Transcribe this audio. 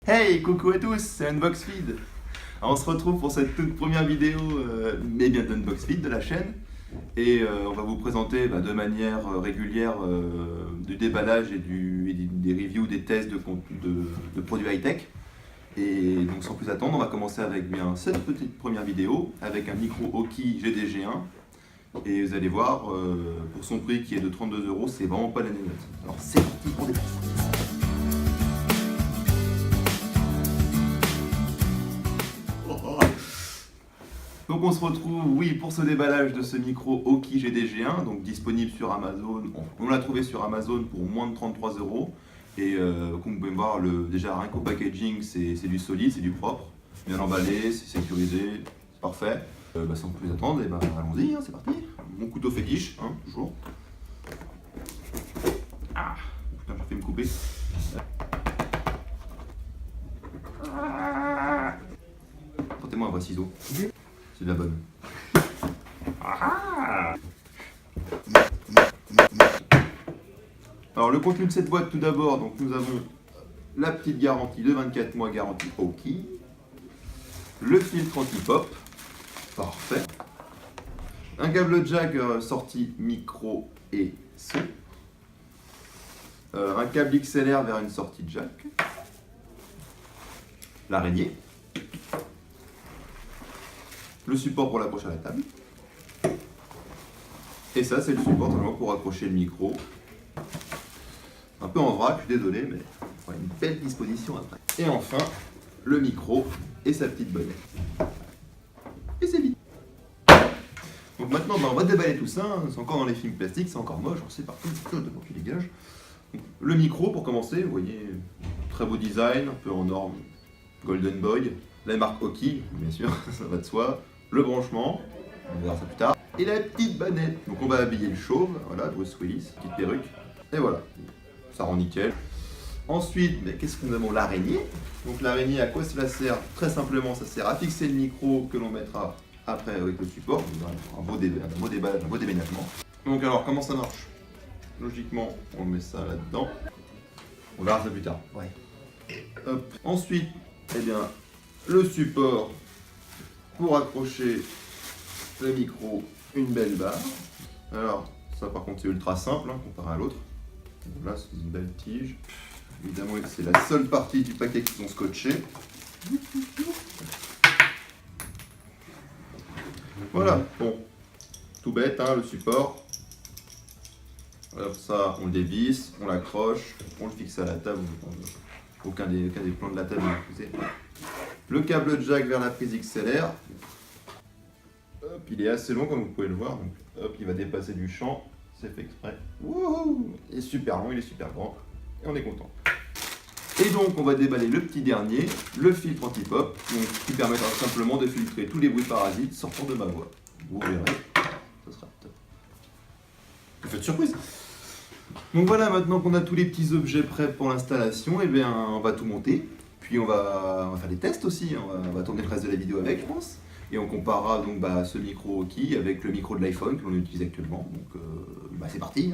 Hey, coucou à tous, c'est Unboxfeed. Alors, on se retrouve pour cette toute première vidéo d'Unboxfeed de la chaîne. Et on va vous présenter de manière régulière du déballage et des reviews, des tests de produits high-tech. Et donc sans plus attendre, on va commencer avec cette petite première vidéo avec un micro Oki GDG1. Et vous allez voir, pour son prix qui est de 32 €, c'est vraiment pas la nénote. Alors c'est parti pour des tests. Donc on se retrouve, oui, pour ce déballage de ce micro Oki GDG1, donc disponible sur Amazon. On l'a trouvé sur Amazon pour moins de 33 €. Et comme vous pouvez voir, déjà rien qu'au packaging, c'est du solide, c'est du propre, bien emballé, c'est sécurisé, c'est parfait. Sans plus attendre, allons-y, c'est parti. Mon couteau fétiche, toujours. Ah, putain, j'ai fait me couper. Portez-moi un vrai ciseau. C'est de la bonne. Alors le contenu de cette boîte tout d'abord, donc nous avons la petite garantie de 24 mois garantie Oki, le filtre anti-pop, parfait, un câble jack sortie micro et son, un câble XLR vers une sortie jack, l'araignée, le support pour l'accrocher à la table, et ça c'est le support pour accrocher le micro. Un peu en vrac, je suis désolé, mais on a une belle disposition après. Et enfin, le micro et sa petite bonnette. Et c'est vite. Donc maintenant, on va déballer tout ça. C'est encore dans les films plastiques, c'est encore moche, on sait partout, devant qui dégage. Donc, le micro, pour commencer, vous voyez, très beau design, un peu en norme Golden Boy. La marque Oki, bien sûr, ça va de soi. Le branchement, on verra ça plus tard. Et la petite bonnette. Donc on va habiller le chauve, voilà, Bruce Willis, petite perruque. Et voilà. Ça rend nickel. Ensuite, mais qu'est-ce qu'on a? L'araignée. Donc l'araignée, à quoi cela sert? Très simplement, ça sert à fixer le micro que l'on mettra après avec le support. Un beau déballage, un beau déménagement. Donc alors, comment ça marche? Logiquement, on met ça là-dedans. On verra ça plus tard. Ouais. Hop. Ensuite, le support pour accrocher le micro, une belle barre. Alors, ça par contre, c'est ultra simple comparé à l'autre. Là, c'est une belle tige. Évidemment, c'est la seule partie du paquet qui sont scotchés. Voilà, bon, tout bête, le support. Alors ça, on le dévisse, on l'accroche, on le fixe à la table. Aucun des plans de la table n'est poussé. Le câble jack vers la prise XLR. Hop, il est assez long comme vous pouvez le voir. Donc, hop, il va dépasser du champ. C'est fait exprès. Wouhou! Il est super long, il est super grand. Et on est content. Et donc, on va déballer le petit dernier, le filtre anti-pop, qui permettra simplement de filtrer tous les bruits parasites sortant de ma voix. Vous verrez, ça sera top. Effet de surprise! Donc voilà, maintenant qu'on a tous les petits objets prêts pour l'installation, on va tout monter. Puis on va faire des tests aussi, on va tourner le reste de la vidéo avec, je pense. Et on comparera donc ce micro Oki avec le micro de l'iPhone que l'on utilise actuellement. Donc c'est parti.